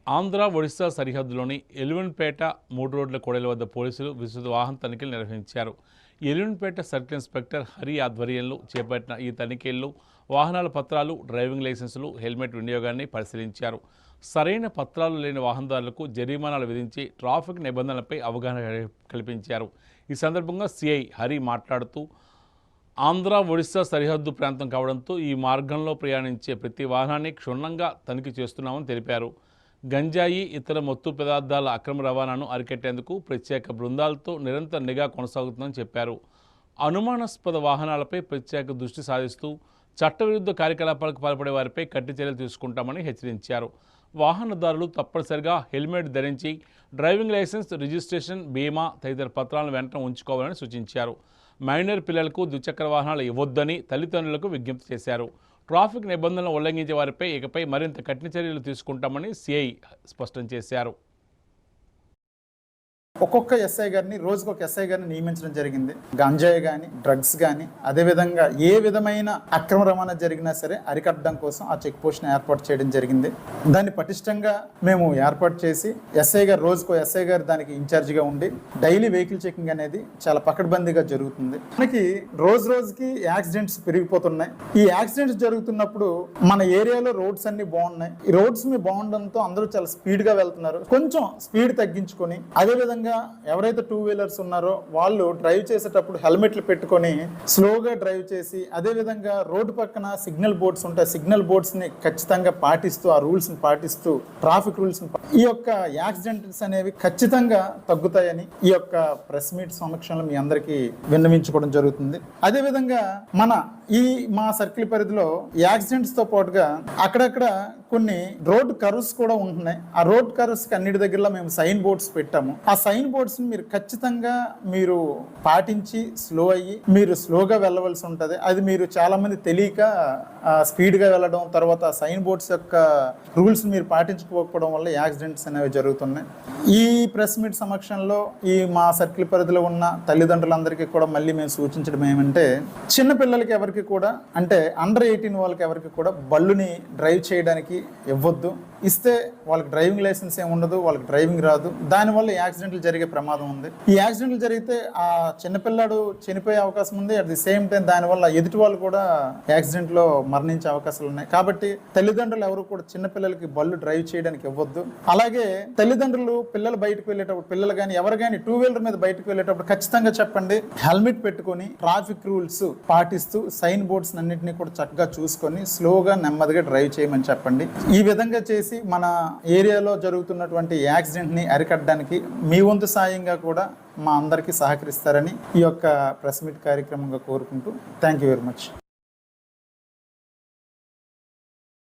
ఆంధ్ర ఒడిశా సరిహద్దులోని ఎలివెన్పేట 3 రోడ్ల కూడలి వద్ద పోలీసులు విస్తృత వాహన తనిఖీలు నిర్వహించారు. ఎలివెన్పేట సర్కిల్ ఇన్స్పెక్టర్ హరి ఆధ్వర్యంలో చేపట్టిన ఈ తనిఖీల్లో వాహనాల పత్రాలు, డ్రైవింగ్ లైసెన్సులు, హెల్మెట్ వినియోగాన్ని పరిశీలించారు. సరైన పత్రాలు లేని వాహనదారులకు జరిమానాలు విధించి ట్రాఫిక్ నిబంధనలపై అవగాహన కల్పించారు. ఈ సందర్భంగా సిఐ హరి మాట్లాడుతూ ఆంధ్ర ఒడిశా సరిహద్దు ప్రాంతం కావడంతో ఈ మార్గంలో ప్రయాణించే ప్రతి వాహనాన్ని క్షుణ్ణంగా తనిఖీ చేస్తున్నామని తెలిపారు. గంజాయి, ఇతర మత్తు పదార్థాల అక్రమ రవాణాను అరికట్టేందుకు ప్రత్యేక బృందాలతో నిరంతర నిఘా కొనసాగుతుందని చెప్పారు. అనుమానాస్పద వాహనాలపై ప్రత్యేక దృష్టి సాధిస్తూ చట్టవిరుద్ధ కార్యకలాపాలకు పాల్పడే వారిపై కఠిన చర్యలు తీసుకుంటామని హెచ్చరించారు. వాహనదారులు తప్పనిసరిగా హెల్మెట్ ధరించి డ్రైవింగ్ లైసెన్స్, రిజిస్ట్రేషన్, బీమా తదితర పత్రాలను వెంట ఉంచుకోవాలని సూచించారు. మైనర్ పిల్లలకు ద్విచక్ర వాహనాలు ఇవ్వొద్దని తల్లిదండ్రులకు విజ్ఞప్తి చేశారు. ట్రాఫిక్ నిబంధనలు ఉల్లంఘించే వారిపై ఇకపై మరింత కఠిన చర్యలు తీసుకుంటామని సిఐ స్పష్టం చేశారు. ఒక్కొక్క ఎస్ఐ గారిని రోజుకొక ఎస్ఐ గారిని నియమించడం జరిగింది. గంజాయి కానీ, డ్రగ్స్ కానీ, అదేవిధంగా ఏ విధమైన అక్రమ రవాణా జరిగినా సరే అరికట్టడం కోసం ఆ చెక్ పోస్ట్ని ఏర్పాటు చేయడం జరిగింది. దాన్ని పటిష్టంగా మేము ఏర్పాటు చేసి ఎస్ఐ గారు రోజుకో ఎస్ఐ గారు దానికి ఇన్ఛార్జిగా ఉండి డైలీ వెహికల్ చెకింగ్ అనేది చాలా పకడ్బందీగా జరుగుతుంది. మనకి రోజుకి యాక్సిడెంట్స్ పెరిగిపోతున్నాయి. ఈ యాక్సిడెంట్స్ జరుగుతున్నప్పుడు మన ఏరియాలో రోడ్స్ అన్ని బాగున్నాయి. ఈ రోడ్స్ మీ బాగుండడంతో అందరూ చాలా స్పీడ్గా వెళ్తున్నారు. కొంచెం స్పీడ్ తగ్గించుకొని అదేవిధంగా ఎవరైతే 2 వీలర్స్ ఉన్నారో వాళ్ళు డ్రైవ్ చేసేటప్పుడు హెల్మెట్లు పెట్టుకొని స్లోగా డ్రైవ్ చేసి, అదేవిధంగా రోడ్డు పక్కన సిగ్నల్ బోర్డ్స్ ఉంటాయి. సిగ్నల్ బోర్డ్స్ని ఖచ్చితంగా పాటిస్తూ, ఆ రూల్స్ని పాటిస్తూ, ట్రాఫిక్ రూల్స్ని ఈ యొక్క యాక్సిడెంట్స్ అనేవి ఖచ్చితంగా తగ్గుతాయని ఈ యొక్క ప్రెస్ మీట్ సమక్షంలో మీ అందరికీ విన్నవించుకోవడం జరుగుతుంది. అదేవిధంగా మా సర్కిల్ పరిధిలో యాక్సిడెంట్స్తో పాటుగా అక్కడక్కడ కొన్ని రోడ్ కర్వ్స్ కూడా ఉంటున్నాయి. ఆ రోడ్ కర్వ్స్కి అన్నిటి దగ్గరలో మేము సైన్ బోర్డ్స్ పెట్టాము. ఆ సైన్ బోర్డ్స్ని మీరు ఖచ్చితంగా మీరు పాటించి మీరు స్లోగా వెళ్ళవలసి ఉంటుంది. అది మీరు చాలా మంది తెలియక స్పీడ్గా వెళ్ళడం, తర్వాత సైన్ బోర్డ్స్ యొక్క రూల్స్ మీరు పాటించకపోవడం వల్ల యాక్సిడెంట్స్ అనేవి జరుగుతున్నాయి. ఈ ప్రెస్ మీట్ సమక్షంలో మా సర్కిల్ పరిధిలో ఉన్న తల్లిదండ్రులందరికీ కూడా మళ్ళీ మేము సూచించడం ఏమంటే, చిన్న పిల్లలకి ఎవరికి కూడా, అంటే అండర్ 18 వాళ్ళకి ఎవరికి కూడా బళ్ళుని డ్రైవ్ చేయడానికి ఇవ్వద్దు. ఇస్తే వాళ్ళకి డ్రైవింగ్ లైసెన్స్ ఏమి ఉండదు, వాళ్ళకి డ్రైవింగ్ రాదు. దానివల్ల యాక్సిడెంట్లు జరిగే ప్రమాదం ఉంది. ఈ యాక్సిడెంట్లు జరిగితే ఆ చిన్నపిల్లాడు చనిపోయే అవకాశం ఉంది. అట్ ది సేమ్ టైం దానివల్ల ఎదుటి వాళ్ళు కూడా యాక్సిడెంట్లో మరణించే అవకాశాలు ఉన్నాయి. కాబట్టి తల్లిదండ్రులు ఎవరు కూడా చిన్నపిల్లలకి బళ్ళు డ్రైవ్ చేయడానికి ఇవ్వద్దు. అలాగే తల్లిదండ్రులు పిల్లలు బయటకు వెళ్ళేటప్పుడు, పిల్లలు కానీ ఎవరు కానీ 2 వీలర్ మీద బయటకు వెళ్ళేటప్పుడు ఖచ్చితంగా చెప్పండి, హెల్మెట్ పెట్టుకొని ట్రాఫిక్ రూల్స్ పాటిస్తూ సైన్ బోర్డ్స్ అన్నింటినీ కూడా చక్కగా చూసుకొని స్లోగా నెమ్మదిగా డ్రైవ్ చేయమని చెప్పండి. ఈ విధంగా చేసి మన ఏరియాలో జరుగుతున్నటువంటి యాక్సిడెంట్ని అరికట్టడానికి మీ వంతు సాయంగా కూడా మా అందరికీ సహకరిస్తారని ఈ యొక్క ప్రెస్ మీట్ కార్యక్రమంగా కోరుకుంటూ థ్యాంక్ యూ వెరీ మచ్.